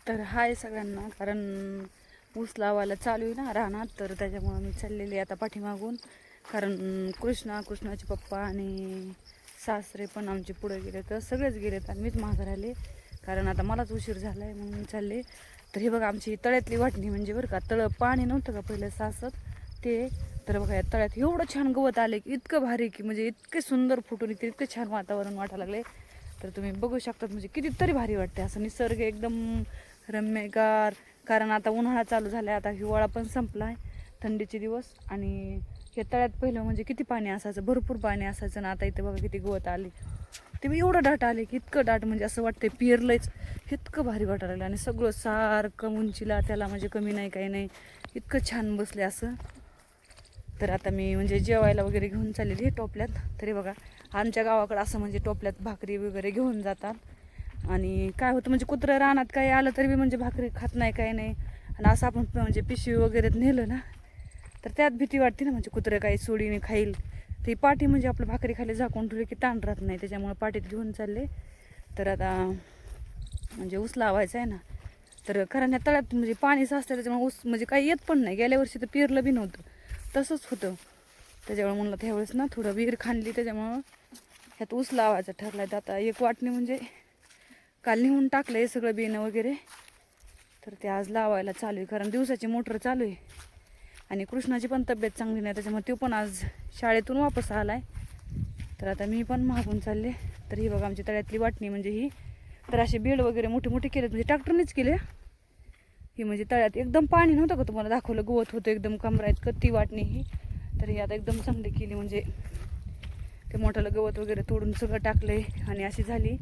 तर हाय सगळ्यांना. कारण ऊस लावायला चालू आहे ना रानात, तर त्याच्यामुळं मी चाललेली आता पाठीमागून. कारण कृष्णाचे पप्पा आणि सासरे पण आमचे पुढे गेले, तर सगळेच गेलेत आणि मीच मागं आले. कारण आता मलाच उशीर झाला आहे म्हणून चालले. तर हे बघा आमची तळ्यातली वाटणी, म्हणजे बरं का, तळं पाणी नव्हतं का पहिलं सासत ते. तर बघा या तळ्यात एवढं छान गवत आले की इतकं भारी, की म्हणजे इतके सुंदर फुटून इतके इतकं छान वातावरण वाटायला लागले. तर तुम्ही बघू शकतात, म्हणजे कितीतरी भारी वाटते असं निसर्ग एकदम रम्यगार. कारण आता उन्हाळा चालू झाला, आता हिवाळा पण संपला आहे, थंडीचे दिवस. आणि हे तळ्यात पहिलं म्हणजे किती पाणी असायचं, भरपूर पाणी असायचं ना. आता इथे बघा किती गवत आले, ते मी एवढं दाट आले की इतकं दाट, म्हणजे असं वाटतंय पिरलंच, इतकं भारी वाटायला लागलं. आणि सगळं सारखं उंचीला त्याला म्हणजे कमी नाही काही नाही, इतकं छान बसले असं. तर आता मी म्हणजे जेवायला वगैरे घेऊन चाललेली आहे टोपल्यात. तरी बघा आमच्या गावाकडं असं म्हणजे टोपल्यात भाकरी वगैरे घेऊन जातात. आणि काय होतं म्हणजे कुत्रं रानात काही आलं तरी म्हणजे भाकरी खात नाही काही नाही. आणि असं आपण म्हणजे पिशवी वगैरे नेलं ना, तर त्यात भीती वाटते ना, म्हणजे कुत्रं काही सोडीने खाईल. ती पाठी म्हणजे आपलं भाकरी खाली झाकून ठेवली की ताण राहत नाही, त्याच्यामुळे पाठीत घेऊन चालले. तर आता म्हणजे ऊस लावायचा आहे ना, तर कारण या तळ्यात म्हणजे पाणी साचतं, त्याच्यामुळे ऊस म्हणजे काही येत पण नाही. गेल्या वर्षी तर पेरलं बी नव्हतं, तसंच होतं. त्याच्यामुळे म्हणलं त्यावेळेस ना थोडं विहीर खाणली, त्याच्यामुळं ह्यात ऊस लावायचं ठरलं आहे. आता एक वाटणी म्हणजे काल निघून टाकलं हे सगळं बिणं वगैरे, तर ते आज लावायला चालू आहे. कारण दिवसाची मोटर चालू आहे आणि कृष्णाची पण तब्येत चांगली नाही, त्याच्यामुळे तो पण आज शाळेतून वापस आला आहे. तर आता मी पण मागून चालले. तर ही बघा आमची तळ्यातली वाटणी, म्हणजे ही तर असे बेड वगैरे मोठे मोठे केलेत, म्हणजे ट्रॅक्टरनेच केले. ही म्हणजे तळ्यात एकदम पाणी नव्हतं का, तुम्हाला दाखवलं गवत होतं एकदम कमरा इतकं ती वाटणी ही. तर ही आता एकदम चांगली केली, म्हणजे ते मोठ्याला गवत वगैरे तोडून सगळं टाकलंय आणि अशी झाली.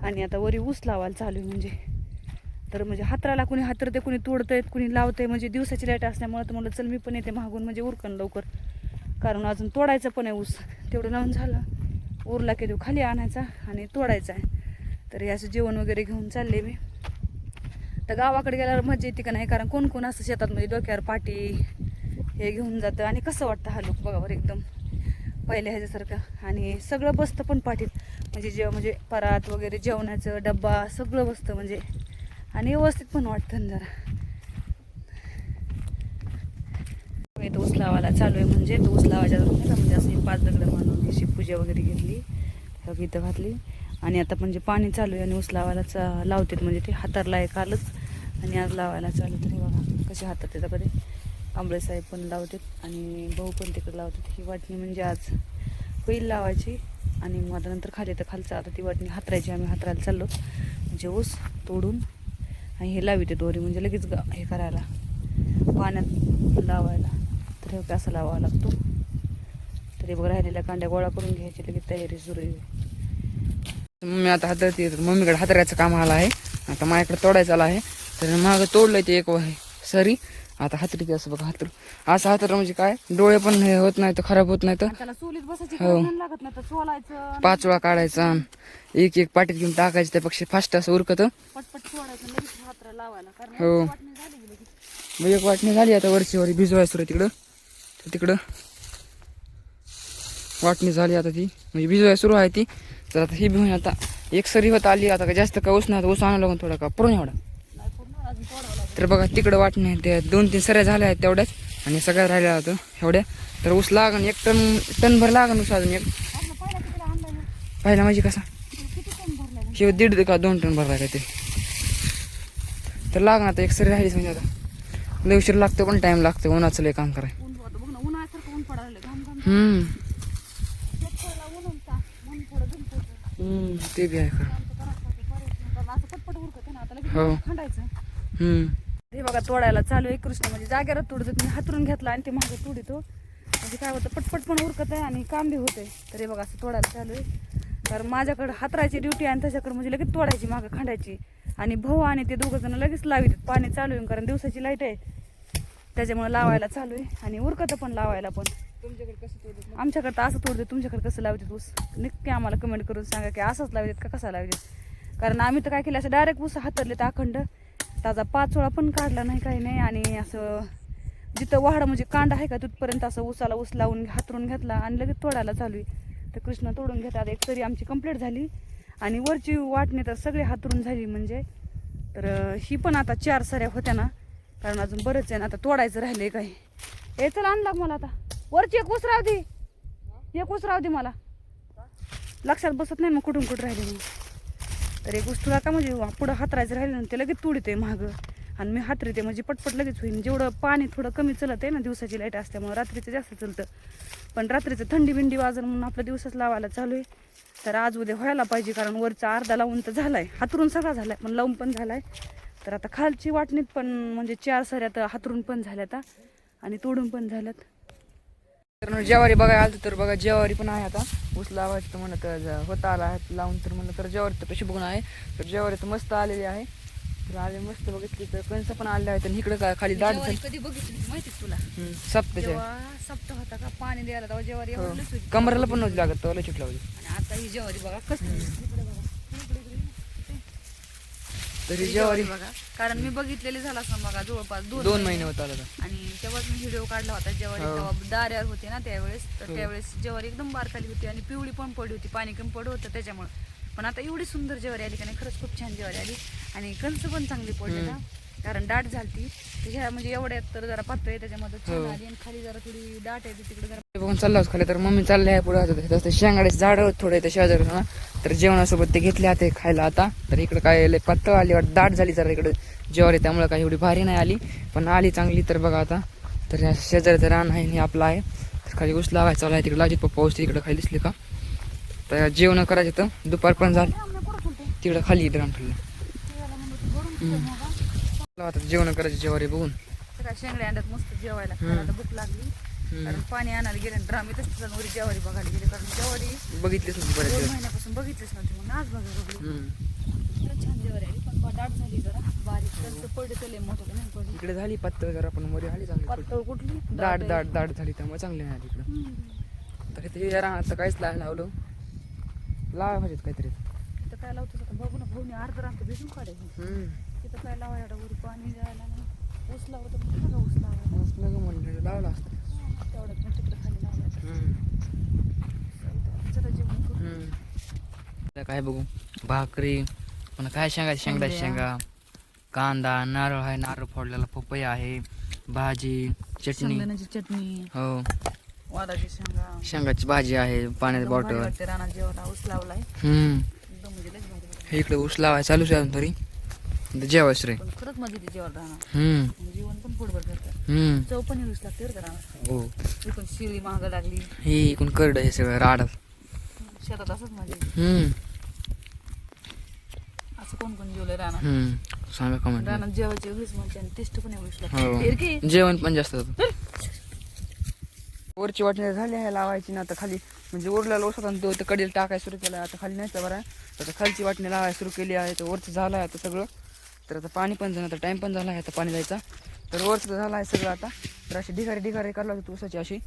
आणि आता वरी ऊस लावायला चालू आहे. म्हणजे तर म्हणजे हातराला कुणी हातरते, कुणी तोडतंय, कुणी लावतंय. म्हणजे दिवसाची लाईट असल्यामुळे तर मला चल मी पण येते मागून, म्हणजे उरकन लवकर. कारण अजून तोडायचं पण आहे ऊस, तेवढं लावून झालं, उरला की देऊ खाली आणायचा आणि तोडायचा आहे. तर हे असं जेवण वगैरे घेऊन चालले मी. तर गावाकडे गेल्यावर मजा येते का नाही, कारण कोण कोण असं शेतात म्हणजे डोक्यावर पाटी हे घेऊन जातं आणि कसं वाटतं हा लोक बघावर एकदम पहिल्या ह्याच्यासारखं. आणि सगळं बसतं पण पाठीत, म्हणजे म्हणजे परात वगैरे जेवणाचं डब्बा सगळं बसतं म्हणजे. आणि व्यवस्थित पण वाटतं जरा. इथं ऊस लावायला चालू आहे, म्हणजे तो ऊस लावायच्या म्हणजे असं 5 दगड मानून अशी पूजा वगैरे घेतली, इथं घातली. आणि आता म्हणजे पाणी चालू आहे आणि ऊस लावायला लावतात, म्हणजे ते हातारला आहे कालच आणि आज लावायला चालू. तरी बघा कसे हातात त्याच्याकडे आंबळे साहेब पण लावतात आणि भाऊ पण तिकडे लावतात. ही वाटणी म्हणजे आज बैल लावायची आणि मग आता नंतर खाली तर खालचं आता ती वाटणी हातरायची. आम्ही हातरायला चाललो, म्हणजे ऊस तोडून आणि हे लाविते दोरी, म्हणजे लगेच हे करायला पाण्यात लावायला. तर हे असं लावावा लागतो. तरी बघ राहिलेल्या कांड्या गोळा करून घ्यायची, लगेच तयारी सुरू आहे. मम्मी आता हातरते, मम्मीकडे हातरायचं काम आलं आहे, आता माझ्याकडे तोडायचं आलं आहे. तर मागं तोडलंय ते एक सरी, आता हातरी असं बघा हातर. असं हातर म्हणजे काय, डोळे पण हे होत नाही तर खराब होत नाही तर. हो, 5 वेळा काढायचा, एक एक पाटीत घेऊन टाकायचं, त्यापेक्षा फास्ट असं उरकत पटपट हो. मग एक वाटणी झाली, आता वरची वरी भिजवाय सुरू तिकडं. तिकडं वाटणी झाली आता ती, म्हणजे भिजवाय सुरू आहे ती. तर आता ही भिवून आता एक सरी होत आली. आता काय जास्त काय उसणार, ऊस आणावं लागून थोडा का पुरून एवढा. तर बघा तिकडं वाटणी त्या 2-3 सऱ्या झाल्या आहेत तेवढ्याच, आणि सगळ्या राहिल्या होतं एवढ्या. तर ऊस लागन 1 टन भर लागन ऊस अजून एक. पाहिला म्हणजे कसा हे 1.5 का 2 टन भरला काय ते. तर लागण आता 1 सरी राहिलीच, म्हणजे आता लय उशीर लागतो पण टाइम लागतो, उन्हाचं लय काम कराय. ते बी आहे खरं. हो. हे बघा तोडायला चालू आहे. कृष्ण म्हणजे जागेवर तोडतो, मी हातरून घेतला आणि ते मागे तोडितो, म्हणजे काय होतं पटपट पण उरकत आहे आणि काम बी होतंय. तर हे बघा असं तोडायला चालू आहे. कारण माझ्याकडं हातरायची ड्युटी आणि त्याच्याकडे म्हणजे लगेच तोडायची मागं खांडायची. आणि भाऊ आणि ते 2 जण लगेच लावित. पाणी चालू आहे कारण दिवसाची लाईट आहे, त्याच्यामुळे लावायला चालू आहे. आणि उरकत पण लावायला पण. तुमच्याकडे कसं तोडत? आमच्याकडे तर असं तोडते. तुमच्याकडे कसं लावतात ऊस नक्की आम्हाला कमेंट करून सांगा की असंच लावतात का कसा लावतात. कारण आम्ही तर काय केलं, असं डायरेक्ट ऊस हातरले तर अखंड ताजा 5 वेळा पण काढला नाही काही नाही. आणि असं जिथं वाहडं म्हणजे कांड आहे का तिथपर्यंत असं ऊसाला ऊस लावून हातरून घेतला आणि लगेच तोडायला चालू आहे. तर कृष्ण तोडून घेतात. एक तरी आमची कंप्लीट झाली आणि वरची वाटणी तर सगळी हातरून झाली, म्हणजे तर ही पण आता 4 सऱ्या होत्या ना, कारण अजून बरेच आहे ना, आता तोडायचं राहिले काही. हे चला आणला मला आता वरची एक ऊस राहू दे, एक ऊस राहू दे, मला लक्षात बसत नाही मग कुठून कुठं राहिले म्हणून. तर एक ऊस तुला का म्हणजे पुढं हातरायचं राहिलं ना, ते लगेच तुडते मागं आणि मी हातरीते म्हणजे पटपट लगेच होईल. जेवढं पाणी थोडं कमी चलत आहे ना, दिवसाची लाईट असल्यामुळे रात्रीचं जास्त चलतं, पण रात्रीचं थंडी बिंडी वाजन म्हणून आपलं दिवसच लावायला चालू आहे. तर आज उद्या व्हायला पाहिजे, कारण वरचा अर्धा लावून तर झालाय, हातरून सगळा झालाय पण लावून पण झालाय. तर आता खालची वाटणीत पण म्हणजे 4 सऱ्या तर हातरून पण झाल्यात आणि तोडून पण झाल्यात. तर ज्वारी बघायला आलं तर बघा ज्वारी पण आहे. आता ऊस लावायचं तर म्हणत होता आला लावून, तर म्हणलं तर ज्वारी तर कशी बघून आहे. तर ज्वारी तर मस्त आलेली आहे. तर आले मस्त बघितली तर कणस पण आले आहेत. आणि इकडे काय खाली दाट कधी बघितली माहिती तुला? सप्ताच्या सप्त होता का पाणी द्यायला तेव्हा ज्वारी एवढीच होती. कमराला पण नव्हती लागत, तोला चिट लावली. आणि आता ही ज्वारी बघा कसली. तरी ज्वारी बघा, कारण मी बघितलेली झाला असं बघा जवळपास 2 महिने होत आला. आणि तेव्हाच मी व्हिडिओ काढला होता ज्वारी, तेव्हा दाऱ्यावर होते ना त्यावेळेस. तर त्यावेळेस ज्वारी एकदम बारकाली होती आणि पिवळी पण पडली होती, पाणी कमी पडलं होतं त्याच्यामुळे. पण आता एवढी सुंदर ज्वारी आली का नाही, खरंच खूप छान ज्वारी आली. आणि कणस पण चांगली पडली ना, कारण दाट झालती ह्या म्हणजे एवढ्यात तर जरा पातळ आहे त्याच्यामध्ये छान आली. आणि खाली जरा थोडी दाट आहे तिकडे जरा बघून चालला होता खाली. तर मम्मी चालले आहे पुढे शेंगाड्याचे झाड थोडे ते शेजारी ना, तर जेवणासोबत ते घेतले आता खायला. आता तर इकडे काय पातळ आली वाटत, दाट झाली जरा इकडे ज्वारी, त्यामुळे काही एवढी भारी नाही आली पण आली चांगली. तर बघा आता तर ह्या शेजारीचं रान आहे हे आपलं आहे. तर खाली ऊस लावायचा चालू आहे. तिकडे लाजित पप्पा ऊस तिकडे खाली दिसले का. तर जेवण करायचं तर दुपार पण झाली तिकडे खाली रान ठेवलं. आता जेवण करायचं ज्वारी बघून. सगळ्या शेंगड्या अंड्यात मस्त जेवायला खायला भूक लागली, कारण पाणी आणायला गेले तर आम्ही तसं वरी ज्वारी बघायला गेले, कारण ज्वारी बघितलीच नव्हती 2 बऱ्याच महिन्यापासून बघितलीच नव्हती. म्हणून आज बघायला लागली. छान ज्वारी आली पण दाट झाली जरा बारीक, तर पडले तर लय मोठं नाही पडली. इकडे झाली पातळ जरा पण वर आली चांगली पातळ कुठली दाट दाट दाट झाली त्यामुळे चांगली नाही आली इकडं. तर इथे राहणार काहीच लावलं लावा पाहिजेत काहीतरी. तिथं काय लावतो आता बघू ना, भाऊनी अर्ध रांग भिजून काढायचं. तिथं काय लावायला वरी पाणी द्यायला नाही, ऊस लावतं पण बघा ऊस लावायला म्हणलं लावलं असतं तेवढ्यात मग तिकडे खाली लावायचं. चला जेवण करू. काय बघू भाकरी पण काय शेंगा शेंगा कांदा नारळ आहे, नारळ फोडलेला पपई आहे, भाजी चटणी, शेंगदाण्याची चटणी, हो वालाची शेंगाची भाजी आहे, पाण्याची बॉटल. रानात जेवायला ऊस लावलाय एकदम म्हणजे लयच भारी वाटतं. इकडे ऊस लावाय चालूच आहे अजून तरी जेवायच रे. पण खरंच मजा येते जेवायला राहणार, जेवण पण पोटभर करतात. चव पण ऊस लागते बरं का रानात. हो इकडून शिळी महाग लागली, हे इकडून करड हे सगळं राड. शेतात असंच मजा येते. असं कोण कोण जेवलंय रानात सांगा कमेंट. रानात जेवायची एवढीच मजा आणि टेस्ट पण एवढीच लागते. हो जेवण पण जास्त होतं. वरची वाटणी झाली आहे लावायची ना, आता खाली म्हणजे उरलेला ऊस होता तो तर कडेला टाकायला सुरू केला. आता खाली नाही बरं, आता खालची वाटणी लावायला सुरू केली आहे. तर वरचं झालं आहे आता सगळं. तर आता पाणी पण झालं, आता टाइम पण झाला आहे आता पाणी जायचा. तर वरचं झालं आहे सगळं आता. तर अशी ढिगारी करायला लागते ऊसाची अशी.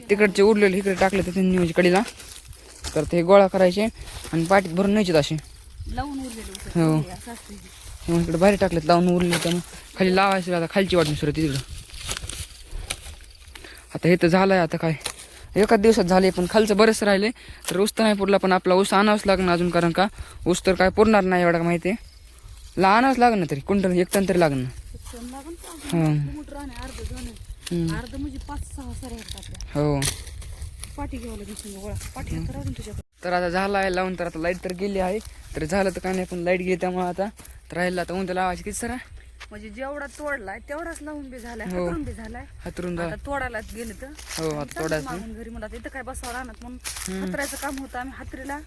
तिकडचे उरलेले इकडे टाकले तर त्यांनी म्हणजे कडेला. तर ते गोळा करायचे आणि पाटीत भरून न्यायचे असे लावून उरलेले. हो इकडे बाहेर टाकलेत लावून उरले, त्यामुळे खाली लावायचं. आता खालची वाटणी सुरू तिकडं. आता हे तर झालंय, आता काय एकाच दिवसात झाले, पण खालचं बरेच राहिले. तर ऊस तर नाही पुरला, पण आपला ऊस आणावंच लागणार अजून, कारण का ऊस तर काय पुरणार नाही एवढा माहिती आहे. आणावंच लागणार तरी क्विंटल 1 टन तरी लागणार. हो पाठी घ्यावं पाठी. तर आता झाला आहे लावून. तर आता लाईट तर गेली आहे, तर झालं तर काय नाही, पण लाईट गेली त्यामुळे आता तर राहिलं. आता उंच लावायची किती सर म्हणजे जेवढा तोडलाय तेवढाच लावून बी झालाय, हातरून बी झालाय. हातरून आता तोडायला गेले तर हो आता तोडायचं मागून घरी मला इथं काय बसावं राहणार म्हणून हातरायचं काम होतं. आम्ही हातरीला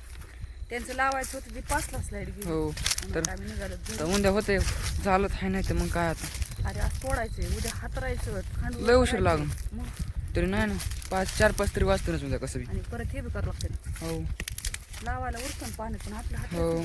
त्यांचं लावायचं होतं, ते 5लाच लाईट गेली. हो तर आम्ही निघालो. उद्या होते झालं आहे नाही तर मग काय आता. अरे आज तोडायचंय, उद्या हातरायचं, लय उशीर लागून तरी नाही ना 4-5 तरी वाजतो ना उद्या कसं बी. आणि परत हे बी करावं लागतं हो लावायला उरकून पाणी पण आपल्या हात. हो